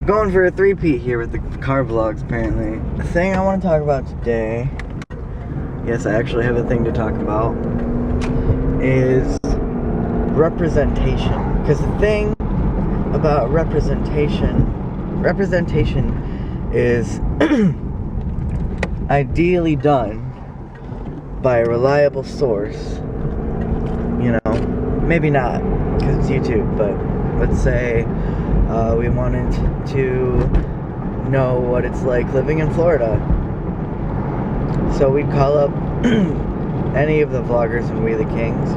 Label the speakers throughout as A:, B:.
A: Going for a three-peat here with the car vlogs, apparently. The thing I want to talk about today, yes, I actually have a thing to talk about, is representation. Because the thing about representation is ideally done by a reliable source. You know, maybe not, because it's YouTube, but let's say we wanted to know what it's like living in Florida. So we'd call up any of the vloggers in We the Kings.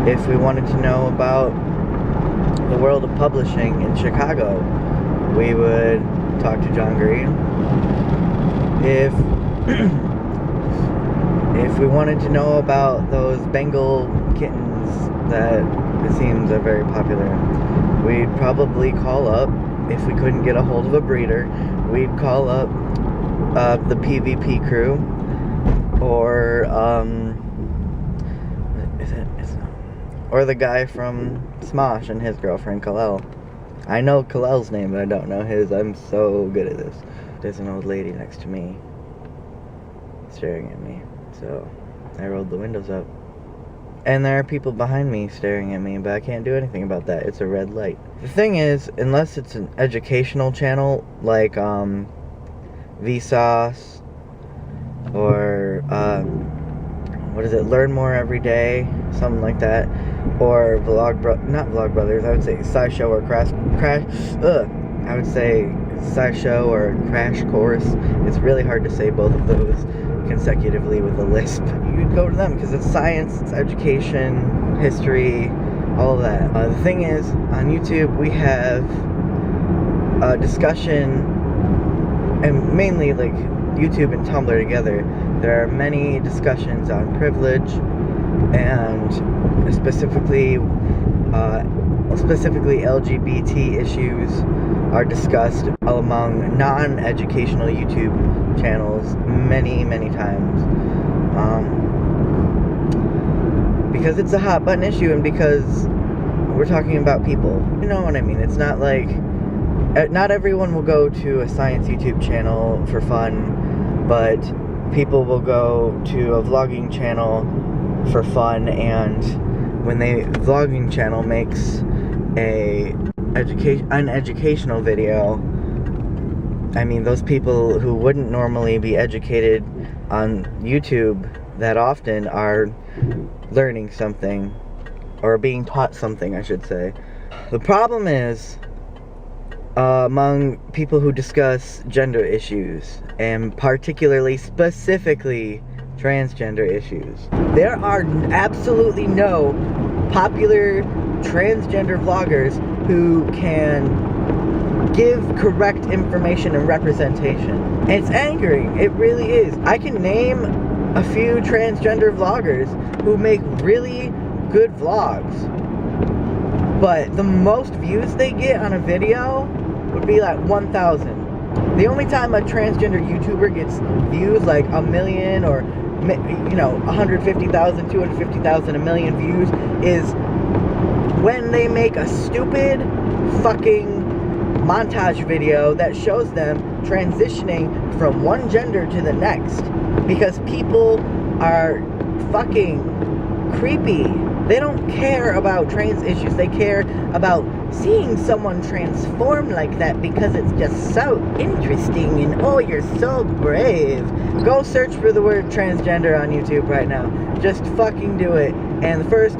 A: If we wanted to know about the world of publishing in Chicago, we would talk to John Green. If we wanted to know about those Bengal kittens that it seems are very popular, we'd probably call up, if we couldn't get a hold of a breeder, we'd call up the PvP crew, or or the guy from Smosh and his girlfriend Kalel. I know Kalel's name, but I don't know his. I'm so good at this. There's an old lady next to me staring at me, so I rolled the windows up. And there are people behind me staring at me, but I can't do anything about that. It's a red light. The thing is, unless it's an educational channel, like Vsauce, or what is it, Learn More Every Day, something like that, or not Vlog Brothers, I would say SciShow or I would say SciShow or Crash Course. It's really hard to say both of those consecutively with a lisp. You'd go to them because it's science, it's education, history, all of that. The thing is, on YouTube we have a discussion, and mainly like YouTube and Tumblr together, there are many discussions on privilege, and specifically LGBT issues are discussed among non-educational YouTube channels many times, because it's a hot button issue, and because we're talking about people. You know what I mean? It's not like not everyone will go to a science YouTube channel for fun, but people will go to a vlogging channel for fun, and when the vlogging channel makes an educational video, I mean, those people who wouldn't normally be educated on YouTube that often are learning something, or being taught something, I should say. The problem is, among people who discuss gender issues, and specifically transgender issues, there are absolutely no popular transgender vloggers who can give correct information and representation. And it's angering, it really is. I can name a few transgender vloggers who make really good vlogs, but the most views they get on a video would be like 1,000. The only time a transgender YouTuber gets views like 1 million, or 150,000, 250,000, 1 million views is when they make a stupid fucking montage video that shows them transitioning from one gender to the next, because people are fucking creepy. They don't care about trans issues. They care about seeing someone transform like that because it's just so interesting, and oh, you're so brave. Go search for the word transgender on YouTube right now. Just fucking do it. And the first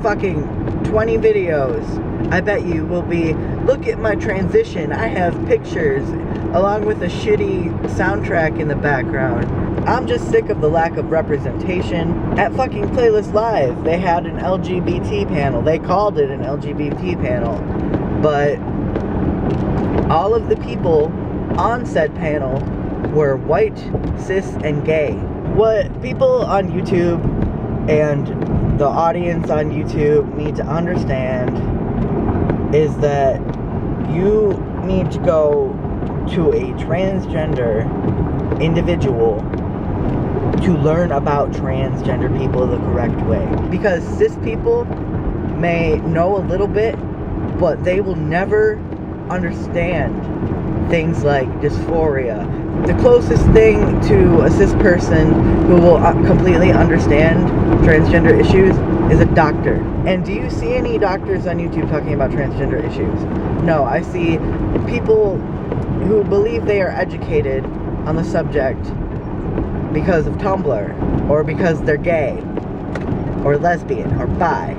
A: fucking 20 videos, I bet you, will be, look at my transition. I have pictures along with a shitty soundtrack in the background. I'm just sick of the lack of representation. At fucking Playlist Live, they had an LGBT panel. They called it an LGBT panel, but all of the people on said panel were white, cis, and gay. What people on YouTube and the audience on YouTube need to understand is that you need to go to a transgender individual to learn about transgender people the correct way. Because cis people may know a little bit, but they will never understand things like dysphoria. The closest thing to a cis person who will completely understand transgender issues is a doctor. And do you see any doctors on YouTube talking about transgender issues? No, I see people who believe they are educated on the subject because of Tumblr, or because they're gay, or lesbian, or bi,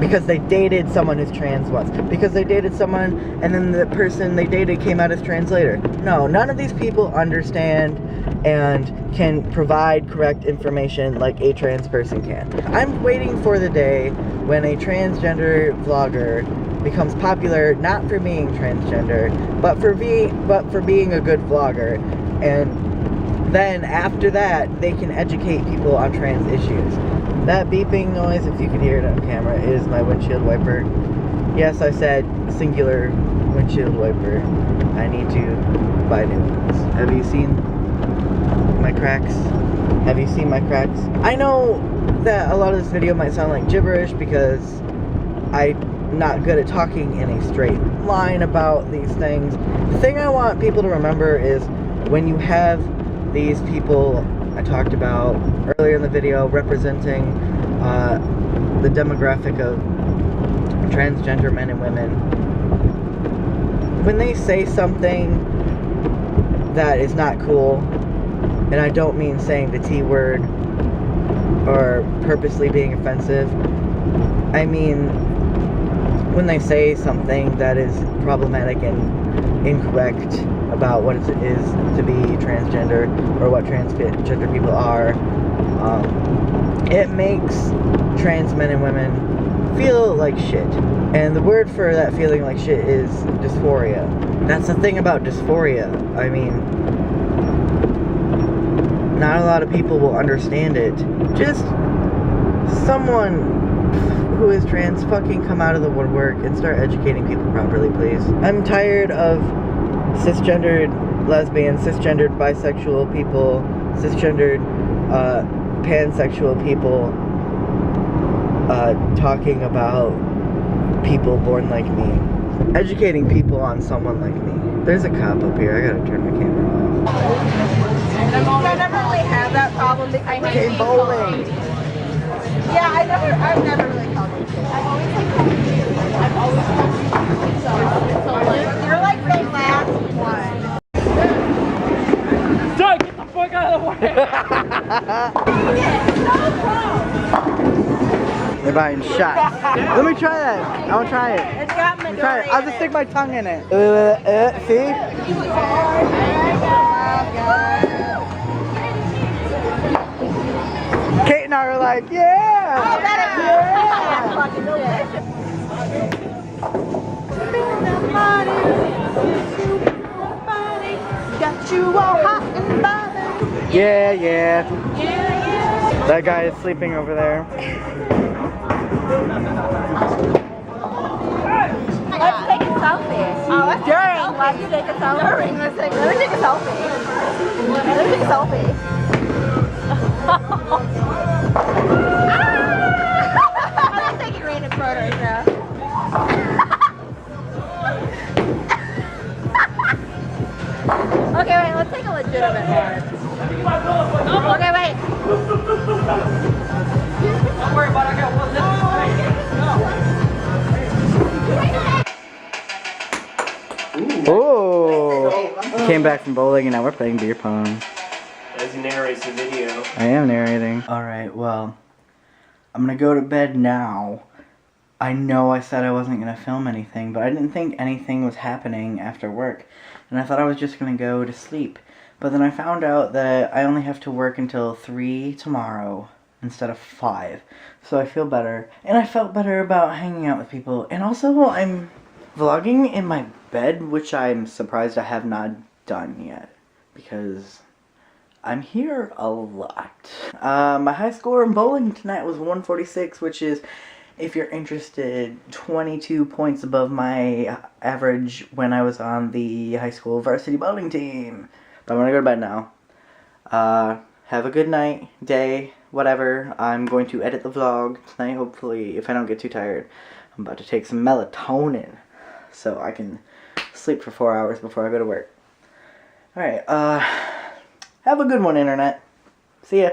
A: because they dated someone who's trans once, because they dated someone and then the person they dated came out as trans later. No, none of these people understand and can provide correct information like a trans person can. I'm waiting for the day when a transgender vlogger becomes popular, not for being transgender, but for being a good vlogger, and then after that they can educate people on trans issues. That beeping noise, if you can hear it on camera, is my windshield wiper. Yes, I said singular windshield wiper. I need to buy new ones. Have you seen my cracks? Have you seen my cracks? I know that a lot of this video might sound like gibberish because I'm not good at talking in a straight line about these things. The thing I want people to remember is when you have these people I talked about earlier in the video representing the demographic of transgender men and women, when they say something that is not cool, and I don't mean saying the T word or purposely being offensive, I mean when they say something that is problematic and incorrect about what it is to be transgender or what transgender people are, it makes trans men and women feel like shit. And the word for that feeling like shit is dysphoria. That's the thing about dysphoria. I mean, not a lot of people will understand it. Just someone who is trans fucking come out of the woodwork and start educating people properly, please. I'm tired of cisgendered lesbians, cisgendered bisexual people, cisgendered pansexual people talking about people born like me. Educating people on someone like me. There's a cop up here. I gotta turn my camera off.
B: I never really had that problem.
A: Okay, bowling.
B: Yeah, I've never really called you shit. I've always like called you shit. I've always called you shit. So like, you're like the last one.
C: Doug, get the fuck out of the way!
B: No problem.
A: They're buying shots. Let me try that. I want to try it.
B: It's got
A: Try it.
B: Midori
A: I'll
B: in
A: just
B: it.
A: stick my tongue in it. See? Kate and I were like, yeah!
B: Oh, that is fucking delicious. Got you all hot and bothered.
A: Yeah, yeah.
B: Yeah, yeah.
A: That guy is sleeping over there.
B: Let's take a selfie. Oh, let's take a selfie. During, let's take a selfie. Let me take a selfie. I'm just taking random photos now. Okay, wait, let's take a legitimate one. Oh, okay, wait.
C: Don't worry about it, I got one left.
A: Oh! Came back from bowling and now we're playing beer pong.
D: As he narrates the video.
A: I am narrating. Alright, well, I'm gonna go to bed now. I know I said I wasn't gonna film anything, but I didn't think anything was happening after work. And I thought I was just gonna go to sleep. But then I found out that I only have to work until 3 tomorrow instead of 5. So I feel better. And I felt better about hanging out with people. And also, I'm vlogging in my bed, which I'm surprised I have not done yet. Because I'm here a lot. My high score in bowling tonight was 146, which is, if you're interested, 22 points above my average when I was on the high school varsity bowling team. But I'm gonna go to bed now. Have a good night, day, whatever. I'm going to edit the vlog tonight, hopefully, if I don't get too tired. I'm about to take some melatonin so I can sleep for 4 hours before I go to work. Alright, have a good one, Internet. See ya.